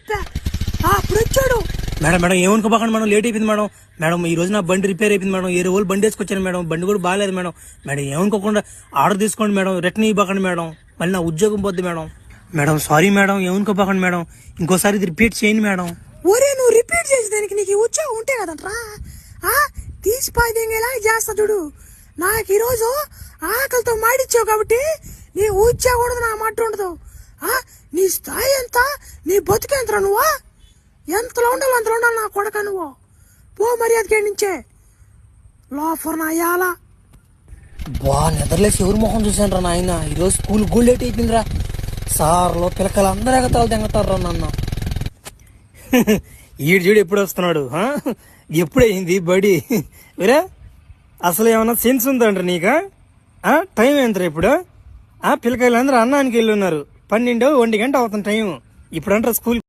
చెప్పా. అప్పుడు వచ్చాడు. మేడం మేడం ఏమనుకోబాకండి మేడం, లేట్ అయిపోయింది మేడం. మేడం ఈ రోజు నా బండి రిపేర్ అయిపోయింది మేడం, 20 రోజులు బండి వేసుకొచ్చాను మేడం, బండి కూడా బాగాలేదు మేడం. మేడం ఏమనుకోకుండా ఆర్డర్ తీసుకోండి మేడం, రిటర్న్ ఇవ్వకండి మేడం, మళ్ళీ నా ఉద్యోగం పోద్ది మేడం. మేడం సారీ మేడం, ఏమనుకోబాకండి మేడం, ఇంకోసారి ఇది రిపీట్ చేయండి మేడం. ఒరే నువ్వు రిపీట్ చేసేదానికి నీకు ఉద్యోగం ఉంటే కదంట్రా. తీసిపోయేలా చేస్తా చూడు. నాకు ఈరోజు ఆకలితో మాడిచ్చావు కాబట్టి నీ ఉద్యోగం ఉండదు, నా మాట ఉండదు. నీ స్థాయి ఎంత, నీ బతుకెంతరా నువ్వా? ఎంతలో ఉండాలి అంతలో ఉండాలి నా కొడక. నువ్వు పో మర్యాదకి నుంచే లోఫర్ నా యాలా. బా నిద్రలేసి ఎవరు మొహం చూసాను రా నాయన, ఈరోజు స్కూల్ కూడా లేట్ అయిపోయిందిరా. సార్లో పిల్లకాయలు అందరూ ఎగతాలు తెంగతారు నాన్న. ఈడు చూడు ఎప్పుడు వస్తున్నాడు, ఎప్పుడైంది బడి వేరే? అసలు ఏమన్నా సెన్స్ ఉందంట నీకా? టైం ఏంటరా ఇప్పుడు? పిల్లకాయలు అందరూ అన్నానికి వెళ్ళి ఉన్నారు, 12-1 గంట అవుతుంది టైం. ఇప్పుడు అంటారా స్కూల్